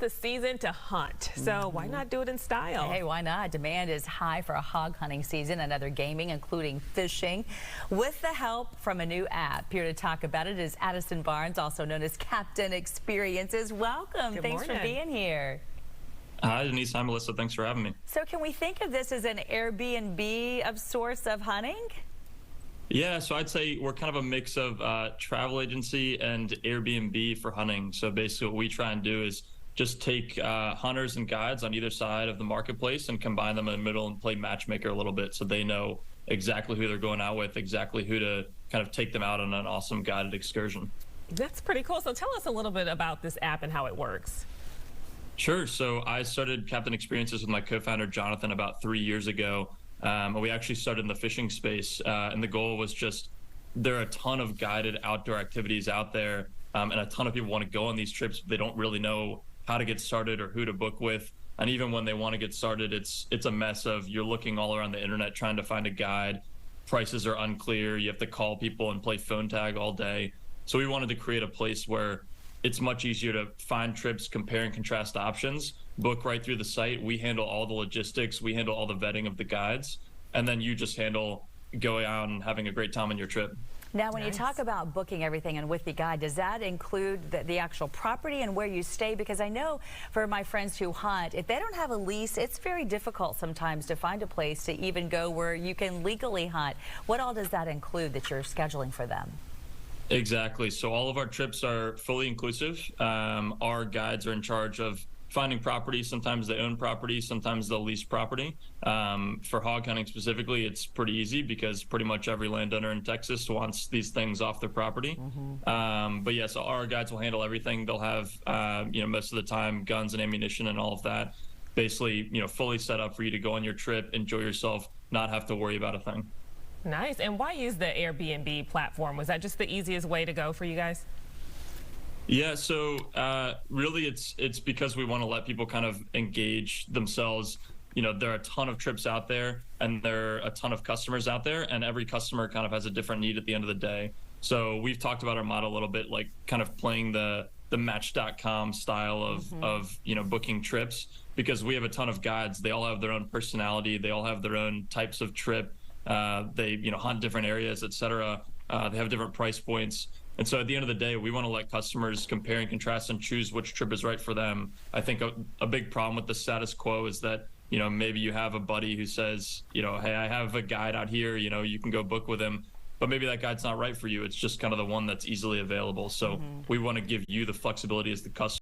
the season to hunt, so why not do it in style? Hey, why not? Demand is high for a hog hunting season and other gaming, including fishing, with the help from a new app. Here to talk about it is Addison Barnes, also known as Captain Experiences. Welcome. Thanks for being here. Hi, Denise. Hi, Melissa. Thanks for having me. So can we think of this as an Airbnb of sorts of hunting? Yeah, so I'd say we're kind of a mix of travel agency and Airbnb for hunting. So basically what we try and do is just take hunters and guides on either side of the marketplace and combine them in the middle and play matchmaker a little bit so they know exactly who they're going out with, exactly who to kind of take them out on an awesome guided excursion. That's pretty cool. So tell us a little bit about this app and how it works. Sure. So I started Captain Experiences with my co-founder, Jonathan, about 3 years ago. We actually started in the fishing space, and the goal was just there are a ton of guided outdoor activities out there, and a ton of people want to go on these trips, but they don't really know how to get started or who to book with. And even when they want to get started, it's a mess of you're looking all around the internet trying to find a guide. Prices are unclear. You have to call people and play phone tag all day. So we wanted to create a place where it's much easier to find trips, compare and contrast options, book right through the site. We handle all the logistics. We handle all the vetting of the guides. And then you just handle going out and having a great time on your trip. Now, when you talk about booking everything and with the guide, does that include the actual property and where you stay? Because I know for my friends who hunt, if they don't have a lease, it's very difficult sometimes to find a place to even go where you can legally hunt. What all does that include that you're scheduling for them? Exactly. So all of our trips are fully inclusive. Our guides are in charge of finding property. Sometimes they own property, sometimes they'll lease property. For hog hunting specifically, it's pretty easy because pretty much every landowner in Texas wants these things off their property. But yes, our guides will handle everything. They'll have, most of the time, guns and ammunition and all of that. Basically, fully set up for you to go on your trip, enjoy yourself, not have to worry about a thing. Nice. And why use the Airbnb platform? Was that just the easiest way to go for you guys? Yeah, so really it's because we want to let people kind of engage themselves. There are a ton of trips out there and there are a ton of customers out there, and every customer kind of has a different need at the end of the day. So we've talked about our model a little bit, like kind of playing the Match.com style of booking trips, because we have a ton of guides. They all have their own personality. They all have their own types of trip. They hunt different areas, etc. They have different price points. And so at the end of the day, we want to let customers compare and contrast and choose which trip is right for them. I think a big problem with the status quo is that, maybe you have a buddy who says, hey, I have a guide out here, you can go book with him, but maybe that guide's not right for you. It's just kind of the one that's easily available. So we want to give you the flexibility as the customer